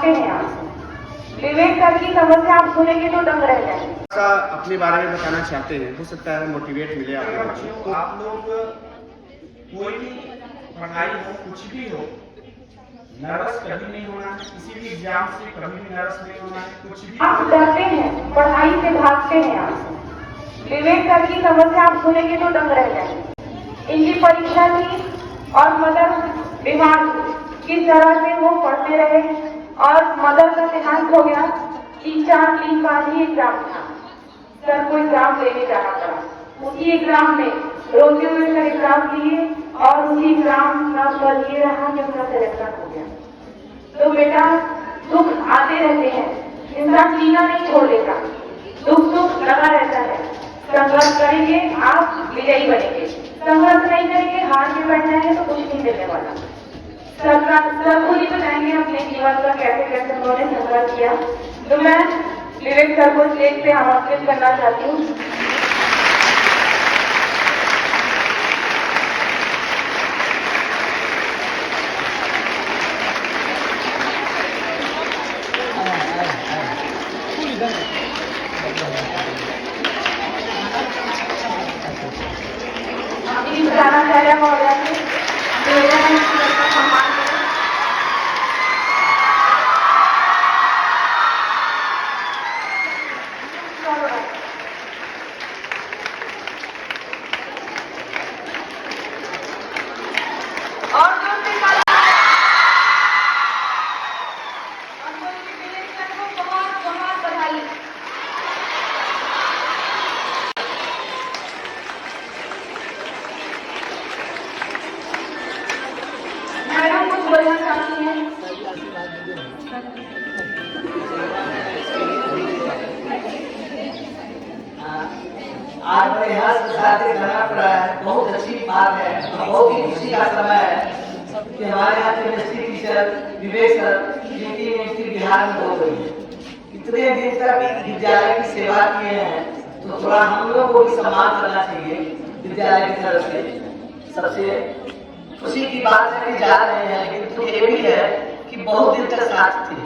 भागते हैं आप। विवेक सर की समस्या आप सुनेंगे तो दंग रह जाएंगे। अपने बारे में बताना चाहते हैं, हो सकता है मोटिवेट मिले आप लोगों को। तो आप लोग कोई भी पढ़ाई हो, कुछ भी हो, नर्वस कभी नहीं होना है, किसी भी एग्जाम से कभी भी नर्वस नहीं होना है, कुछ भी। आप डरते हैं, पढ़ाई से भागते हैं आप। विवेक सर की समस्या आप सुनेंगे तो दंग रह जाएंगे। इनकी परीक्षा थी और मदर बीमार किस तरह से वो पढ़ते रहे और मदर का देहांत हो गया। 3-4 दिन बाद ही एग्जाम था। सर को एग्जाम लेने जाना पड़ा। उसी एग्जाम में रोते हुए सर एग्जाम दिए और उसी एग्जाम का फल ये रहा कि उनका सिलेक्शन हो गया। तो बेटा दुख आते रहते हैं, इंसान जीना नहीं छोड़ेगा, दुख सुख लगा रहता है। संघर्ष करेंगे आप विजयी बनेंगे, संघर्ष नहीं करेंगे हार के बैठ जाएंगे तो कुछ नहीं मिलने वाला। सर खुद ही बताएंगे अपने जीवन का कैसे कैसे उन्होंने संघर्ष किया। तो मैं विवेक सर को स्टेज पे आमंत्रित करना चाहती हूँ। प्रधानाचार्य महोदय सम्मान और बहुत बहुत बधाई। मैडम कुछ बोलना चाहती हैं? आज हमें यहाँ से जाना पड़ा है, बहुत अच्छी बात है, बहुत ही खुशी का समय है कि हमारे यहाँ केमिस्ट्री टीचर विवेक सर जिनकी मिनिस्ट्री बिहार में हो गई है। इतने दिन तक विद्यालय की सेवा किए हैं तो थोड़ा हम लोग को भी सम्मान करना चाहिए विद्यालय की तरफ से। सबसे खुशी की बात है कि जा रहे हैं, लेकिन तो ये भी है कि बहुत दिन तक साथ थे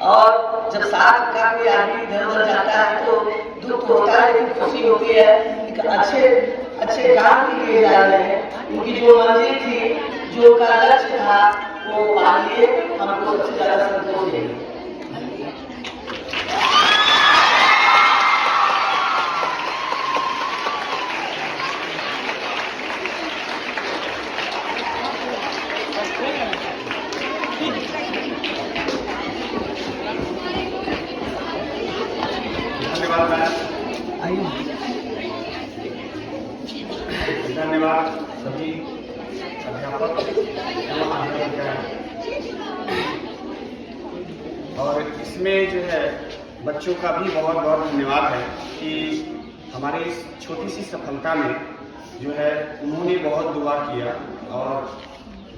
और जब साथ का कोई आदमी इधर उधर जाता है तो दुख तो होता है, लेकिन खुशी होती है कि अच्छे काम के लिए जा रहे हैं। उनकी जो मंजिल थी, जो उनका लक्ष्य था, वो पा लिए, हमको सबसे ज्यादा संतोष है। धन्यवाद सभी अध्यापक और इसमें जो है बच्चों का भी बहुत बहुत धन्यवाद है कि हमारे इस छोटी सी सफलता में जो है उन्होंने बहुत दुआ किया और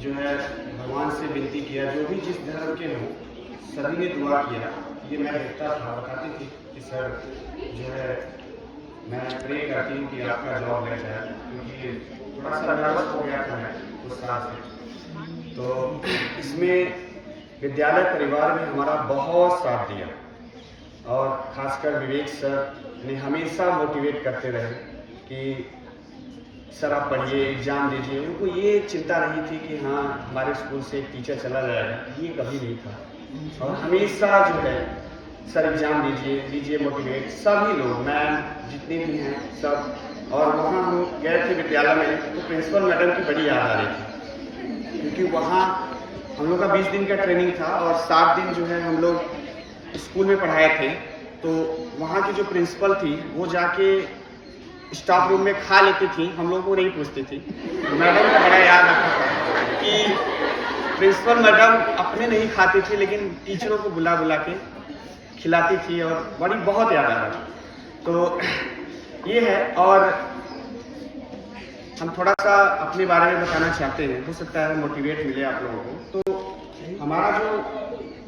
जो है भगवान से विनती किया। जो भी जिस धर्म के हों सभी ने दुआ किया। ये मैं देखता था, बताती थी कि सर जो है मैं प्रे करती हूँ कि आपका जॉब लग जाए, क्योंकि थोड़ा सा नर्वस हो गया था मैं उस तरह से। तो इसमें विद्यालय परिवार में हमारा बहुत साथ दिया और खासकर विवेक सर ने हमेशा मोटिवेट करते रहे कि सर आप पढ़िए, एग्ज़ाम दीजिए। उनको ये चिंता नहीं थी कि हाँ हमारे स्कूल से एक टीचर चला जाएगा, ये कभी नहीं था। और हमेशा जो है सर एग्ज़ाम दीजिए मोटिवेट, सभी लोग मैम जितने भी हैं सब। और वहाँ हम गए थे विद्यालय में तो प्रिंसिपल मैडम की बड़ी याद आ रही थी, क्योंकि वहाँ हम लोग का 20 दिन का ट्रेनिंग था और 7 दिन जो है हम लोग स्कूल में पढ़ाए थे। तो वहाँ की जो प्रिंसिपल थी वो जाके स्टाफ रूम में खा लेती थी, हम लोगों को नहीं पूछती थी। मैडम को बड़ा याद आता था कि प्रिंसिपल मैडम अपने नहीं खाती थी लेकिन टीचरों को बुला बुला के खिलाती थी और बड़ी बहुत याद आ रहा था। तो ये है। और हम थोड़ा सा अपने बारे में बताना चाहते हैं, हो सकता है मोटिवेट मिले आप लोगों को। तो हमारा जो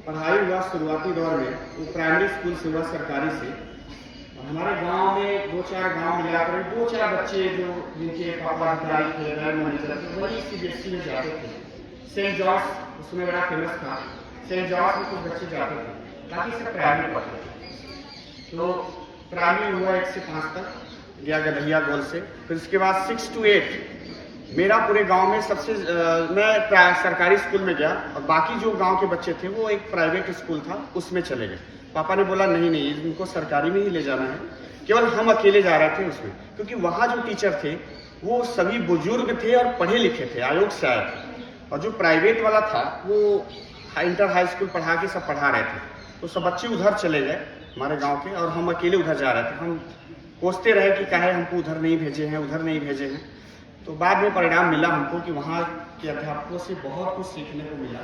पढ़ाई हुआ शुरुआती दौर में वो प्राइमरी स्कूल से हुआ, सरकारी से। हमारे गांव में 2-4 गांव मिलाकर 2-4 बच्चे जो जिनके पापा अधिकारी थे, मैनेजर थे, वही CBSE में जाते थे। सेंट जॉर्ज उसमें बड़ा फेमस था। सेंट जॉर्ज में कुछ बच्चे जाते थे, बाकी सब प्राइमरी पढ़ते थे। तो प्राइमरी हुआ 1 से 5 तक गया गदहिया गोल से। फिर उसके बाद 6 to 8 मेरा पूरे गांव में सबसे मैं सरकारी स्कूल में गया और बाकी जो गांव के बच्चे थे वो एक प्राइवेट स्कूल था उसमें चले गए। पापा ने बोला नहीं नहीं, इनको सरकारी में ही ले जाना है, केवल हम अकेले जा रहे थे उसमें, क्योंकि वहाँ जो टीचर थे वो सभी बुजुर्ग थे और पढ़े लिखे थे, आयोग से आए थे। और जो प्राइवेट वाला था वो इंटर हाई स्कूल पढ़ा के सब पढ़ा रहे थे, तो सब बच्चे उधर चले गए हमारे गांव के, और हम अकेले उधर जा रहे थे। हम कोसते रहे कि काहे हमको उधर नहीं भेजे हैं, उधर नहीं भेजे हैं। तो बाद में परिणाम मिला हमको कि वहाँ के अध्यापकों से बहुत कुछ सीखने को मिला।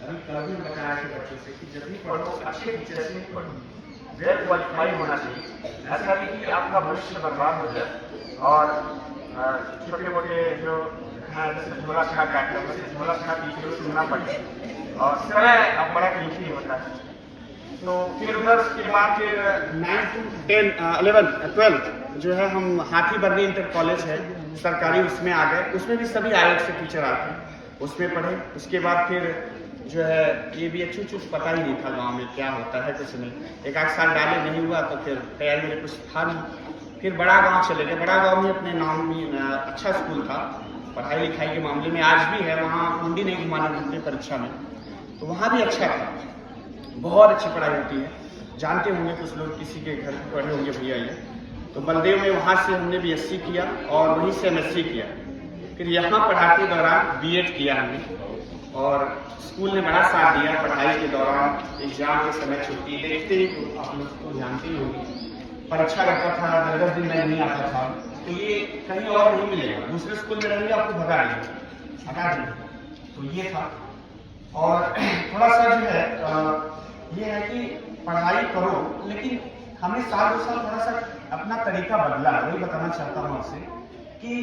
अभी कल भी बताया थे बच्चों से कि जब भी पढ़ो अच्छे टीचर से पढ़ो, वेल क्वालिफाइड होना चाहिए, ऐसा नहीं कि आपका भविष्य बर्बाद हो जाए और छोटे मोटे जो जैसे झोला छा काटना, झोला छा टीचरों से सुनना पड़े और समय अब बड़ा कीमती होता है। तो फिर उधर के बाद फिर 9 to 10 11 12 जो है हम हाथी बरनी इंटर कॉलेज है सरकारी, उसमें आ गए। उसमें भी सभी आयोग से टीचर आते हैं, उसमें पढ़े। उसके बाद फिर जो है ये भी कुछ पता ही नहीं था गांव में क्या होता है, कुछ नहीं। 1-8 साल डाले नहीं हुआ तो फिर तैयारी में कुछ था नहीं। फिर बड़ा गांव चले गए। बड़ा गांव में अपने नाम में अच्छा स्कूल था पढ़ाई लिखाई के मामले में, आज भी है। वहाँ मुंडी नहीं घुमाना पड़ती परीक्षा में, तो वहाँ भी अच्छा था, बहुत अच्छी पढ़ाई होती है। जानते होंगे कुछ लोग, किसी के घर पढ़े होंगे भैया ये। तो बलदेव में वहाँ से हमने BSc किया और वहीं से MSc किया। फिर यहाँ पढ़ाते दौरान B.Ed किया हमने, और स्कूल ने बड़ा साथ दिया पढ़ाई के दौरान। एग्जाम के समय छुट्टी देखते ही, तो आप लोग तो जानते ही होंगे, परीक्षा लगता था 10-10 दिन में नहीं आता था, तो ये कहीं और नहीं मिलेगा। दूसरे स्कूल में रहेंगे आपको भगा देंगे, हटा देंगे। तो ये था। और थोड़ा सा जो है ये है कि पढ़ाई करो, लेकिन हमने साल 2 साल थोड़ा सा अपना तरीका बदला। वही बताना चाहता हूँ आपसे कि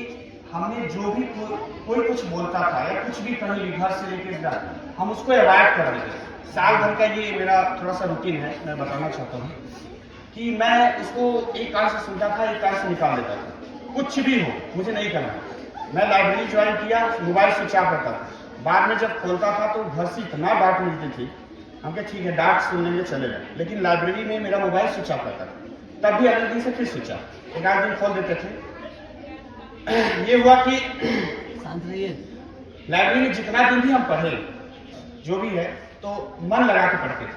हमने जो भी कोई कुछ बोलता था या कुछ भी कहीं घर से लेकर हम उसको अवॉइड कर देते। साल भर का ये मेरा थोड़ा सा रूटीन है, मैं बताना चाहता हूँ कि मैं उसको एक कान से सुनता था, एक कान से निकाल देता था। कुछ भी हो मुझे नहीं करना। मैं लाइब्रेरी ज्वाइन किया, मोबाइल स्विच ऑफ करता था। बाद में जब खोलता था तो घर से इतना डांट मिलती थी, हम कहा ठीक है डांट सुनने में चले गए, लेकिन लाइब्रेरी में मेरा मोबाइल स्विच ऑफ करता था। तब भी अगले दिन से फिर स्विच ऑफ, 1-8 दिन खोल देते थे। ये हुआ कि लाइब्रेरी में जितना दिन भी हम पढ़े जो भी है, तो मन लगा के पढ़ते थे।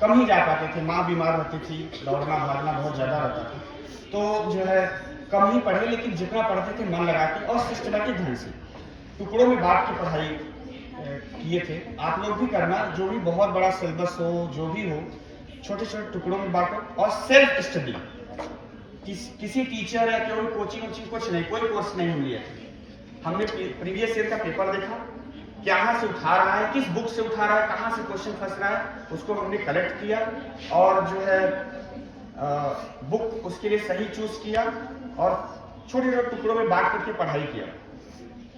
कम ही जा पाते थे, माँ बीमार रहती थी, दौड़ना भागना बहुत ज़्यादा रहता था, तो जो है कम ही पढ़े, लेकिन जितना पढ़ते थे मन लगा के और सिस्टमैटिक ढंग से टुकड़ों में बांट के पढ़ाई किए थे। आप लोग भी करना, जो भी बहुत बड़ा सिलेबस हो, जो भी हो, छोटे छोटे टुकड़ों में बांटो। और सेल्फ स्टडी, किसी टीचर या कोई कोचिंग कुछ नहीं, कोई कोर्स नहीं हम लिए थे। हमने प्रीवियस ईयर का पेपर देखा, कहाँ से उठा रहा है, किस बुक से उठा रहा है, कहाँ से क्वेश्चन फंस रहा है, उसको हमने कलेक्ट किया और जो है बुक उसके लिए सही चूज किया और छोटे छोटे टुकड़ों में बांट करके पढ़ाई किया,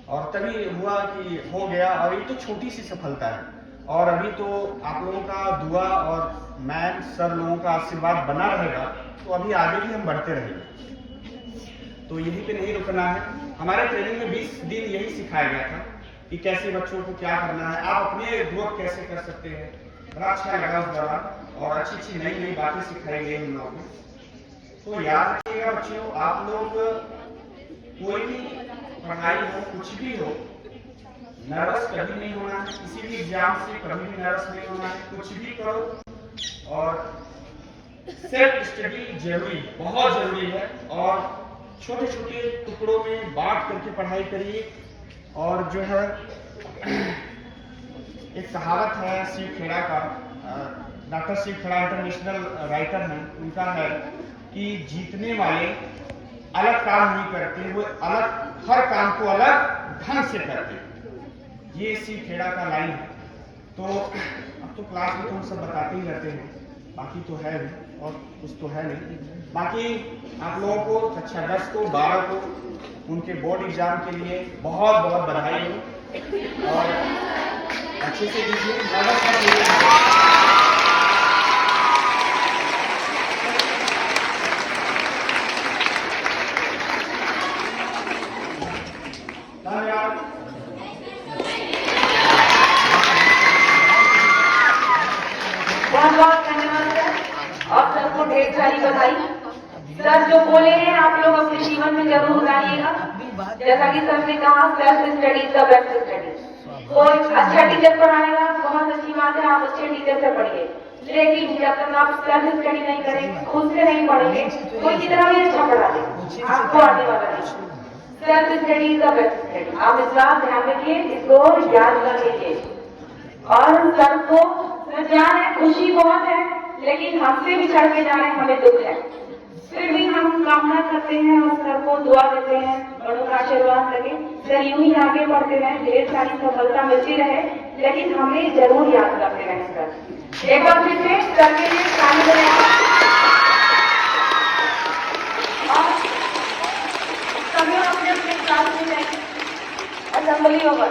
और तभी हुआ कि हो गया। और ये तो छोटी सी सफलता है, और अभी तो आप लोगों का दुआ और मैम सर लोगों का आशीर्वाद बना रहेगा, तो अभी आगे भी हम बढ़ते रहेंगे। तो यहीं पे नहीं रुकना है। हमारे ट्रेनिंग में 20 दिन यही सिखाया गया था कि कैसे बच्चों को क्या करना है, आप अपने ग्रोथ कैसे कर सकते हैं। बड़ा अच्छा लगा उस दौरान, और अच्छी नई बातें सिखाई गई हम लोगों को। तो याद रखिएगा बच्चों, आप लोग कोई भी पढ़ाई हो, कुछ भी हो, नर्वस कभी नहीं होना है। किसी भी एग्जाम से कभी भी नर्वस नहीं होना है। कुछ भी करो, और सेल्फ स्टडी जरूरी, बहुत जरूरी है। और छोटे छोटे टुकड़ों में बांट करके पढ़ाई करिए। और जो है एक कहावत है शिव खेड़ा का, doctor Shiv Khera international writer हैं, उनका है कि जीतने वाले अलग काम नहीं करते, वो अलग हर काम को अलग ढंग से करते। ये शिव खेड़ा का लाइन है। तो अब तो क्लास में तो हम सब बताते ही रहते हैं, बाकी तो है नहीं और कुछ तो है नहीं। बाकी आप लोगों को कक्षा 10 को 12 को उनके बोर्ड एग्जाम के लिए बहुत बहुत बधाई हो, और अच्छे से दीजिए। जरूर लाइएगा। जैसा कि सर ने कहा, self study is the best study. कोई अच्छा टीचर पढ़ाएगा, बहुत अच्छी बात है, आप अच्छे टीचर से पढ़िए, लेकिन जब तक आप सेल्फ स्टडी नहीं करेंगे, खुद से नहीं पढ़ेंगे, कोई कितना भी अच्छा पढ़ा दे, आपको आने वाला नहीं। Self study is the best study. आप इसका ध्यान रखिए, इसको याद कर लीजिए। और सर को जान है, खुशी बहुत है, लेकिन हमसे बिछड़ के जा रहे हैं, हमें दुख है। फिर भी हम कामना करते हैं और सर को दुआ देते हैं, बड़ों का आशीर्वाद लगे, सर यूं ही आगे बढ़ते रहे, ढेर सारी सफलता मिलती रहे, लेकिन हमें जरूर याद करते रहे सर। एक बार फिर से सर के लिए ताली बजाएं। और सभी अपने अपने क्लास में जाएंगे, असेंबली होगा।